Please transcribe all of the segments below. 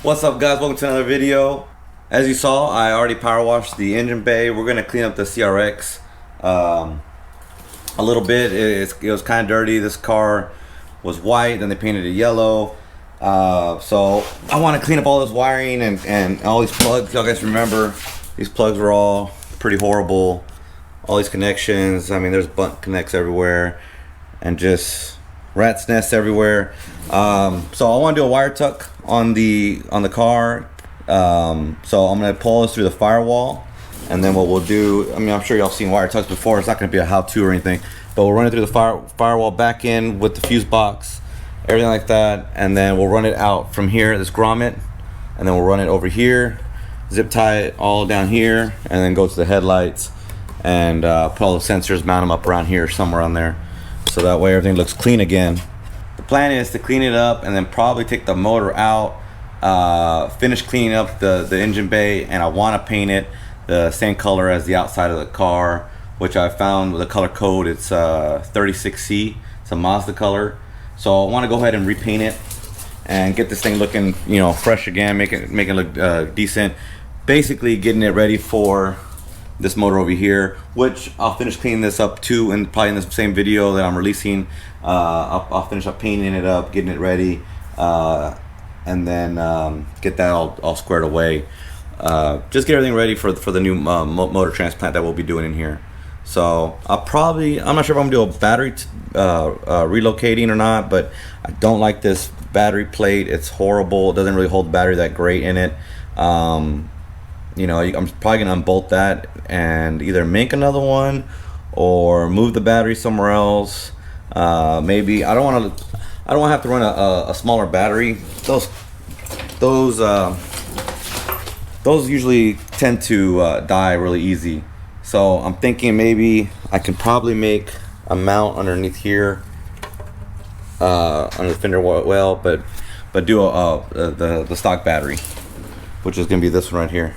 What's up, guys? Welcome to another video. As you saw, I already power washed the engine bay. We're gonna clean up the CRX a little bit. It was kind of dirty. This car was white, then they painted it yellow. So I want to clean up all this wiring and all these plugs. Y'all guys remember these plugs were all pretty horrible. All these connections. I mean, there's butt connects everywhere and just rat's nests everywhere. So I want to do a wire tuck on the car. So I'm gonna pull this through the firewall, and then what we'll do, I mean, I'm sure y'all seen wire tucks before. It's not gonna be a how-to or anything, but we'll run it through the firewall back in with the fuse box, everything like that, and then we'll run it out from here, this grommet, and then we'll run it over here, zip tie it all down here, and then go to the headlights and put all the sensors, mount them up around here, somewhere on there, so that way everything looks clean again. The plan is to clean it up and then probably take the motor out, finish cleaning up the engine bay, and I want to paint it the same color as the outside of the car, which I found with the color code. It's 36C. It's a Mazda color. So I want to go ahead and repaint it and get this thing looking, you know, fresh again, make it look decent. Basically getting it ready for this motor over here, which I'll finish cleaning this up too, and probably in the same video that I'm releasing. I'll finish up painting it up, getting it ready, and then get that all squared away. Just get everything ready for the new motor transplant that we'll be doing in here. So I'm not sure if I'm gonna do a battery relocating or not, but I don't like this battery plate. It's horrible. It doesn't really hold the battery that great in it. You know, I'm probably gonna unbolt that and either make another one or move the battery somewhere else. Maybe I don't want to have to run a smaller battery. Those usually tend to die really easy. So I'm thinking maybe I can probably make a mount underneath here, under the fender well, but do the stock battery, which is gonna be this one right here.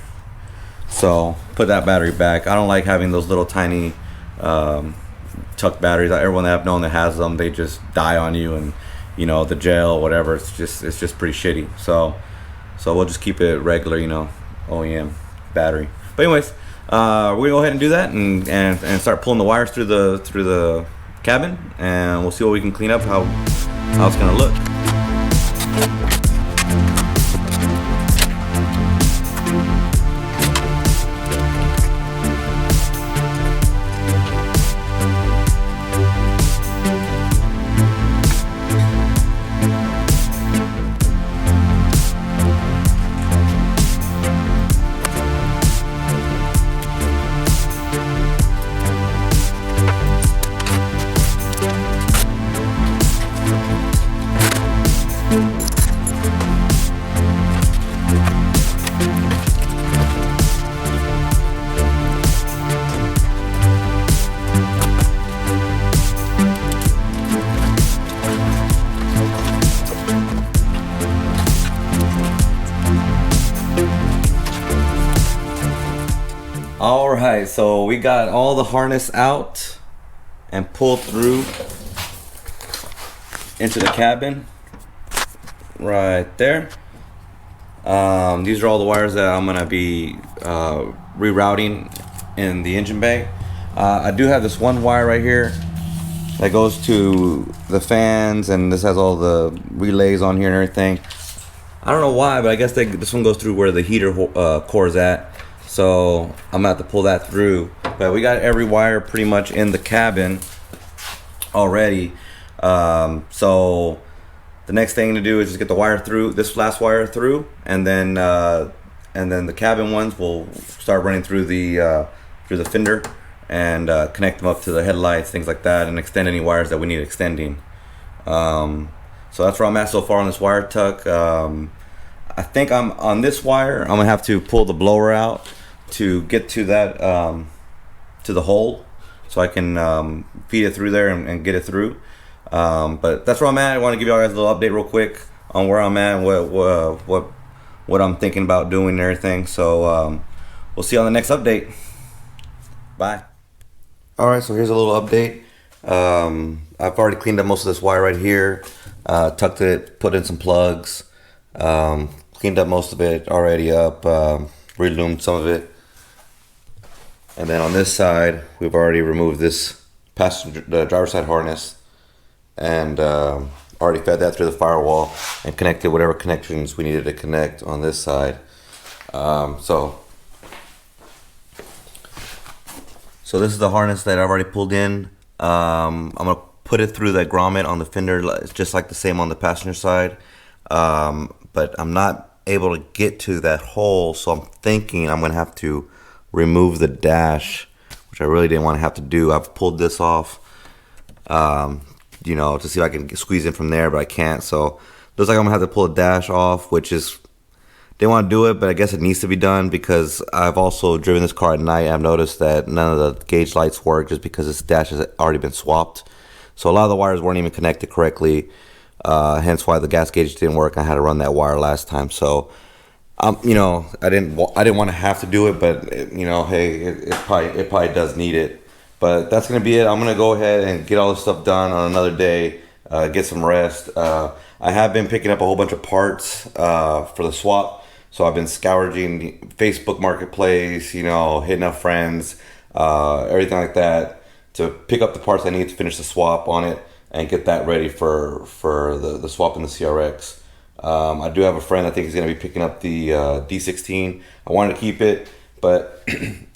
So put that battery back. I don't like having those little tiny tuck batteries. Everyone that I've known that has them, they just die on you, and you know, the gel, whatever, it's just pretty shitty. So we'll just keep it regular, you know, OEM battery. But anyways, we're gonna go ahead and do that and start pulling the wires through the cabin, and we'll see what we can clean up, how it's gonna look. Alright, so we got all the harness out and pulled through into the cabin right there. These are all the wires that I'm gonna be rerouting in the engine bay. I do have this one wire right here that goes to the fans, and this has all the relays on here and everything. I don't know why, but I guess this one goes through where the heater core is at. So I'm gonna have to pull that through. But we got every wire pretty much in the cabin already. So the next thing to do is just get the wire through, this last wire through, and then the cabin ones will start running through the fender and connect them up to the headlights, things like that, and extend any wires that we need extending. So So that's where I'm at so far on this wire tuck. I think I'm on this wire. I'm gonna have to pull the blower out to get to that to the hole, so I can feed it through there and get it through. But that's where I'm at. I want to give you guys a little update real quick on where I'm at, and what I'm thinking about doing and everything. So we'll see you on the next update. Bye. All right, so here's a little update. I've already cleaned up most of this wire right here, tucked it, put in some plugs, cleaned up most of it already up, reloomed some of it. And then on this side, we've already removed this the driver's side harness, and already fed that through the firewall and connected whatever connections we needed to connect on this side. So this is the harness that I've already pulled in. I'm gonna put it through that grommet on the fender, just like the same on the passenger side. But I'm not able to get to that hole, so I'm thinking I'm gonna have to remove the dash, which I really didn't want to have to do. I've pulled this off, you know, to see if I can squeeze in from there, but I can't. So looks like I'm gonna have to pull the dash off, which is, didn't want to do it, but I guess it needs to be done because I've also driven this car at night. I've noticed that none of the gauge lights work just because this dash has already been swapped. So a lot of the wires weren't even connected correctly, hence why the gas gauge didn't work. I had to run that wire last time. So you know, I didn't want to have to do it, but you know, hey, it probably does need it. But that's gonna be it. I'm gonna go ahead and get all this stuff done on another day, get some rest. I have been picking up a whole bunch of parts for the swap. So I've been scourging Facebook Marketplace, you know, hitting up friends, everything like that, to pick up the parts I need to finish the swap on it and get that ready for the swap in the CRX. I do have a friend I think he's going to be picking up the D16. I wanted to keep it, but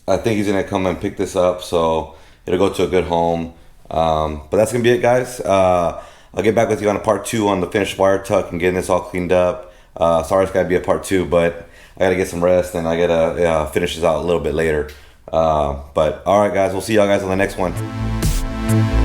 I think he's going to come and pick this up, so it'll go to a good home. But that's going to be it, guys. I'll get back with you on a part 2 on the finished wire tuck and getting this all cleaned up. Sorry it's got to be a part 2, but I got to get some rest and I got to finish this out a little bit later. But alright guys, we'll see y'all guys on the next one.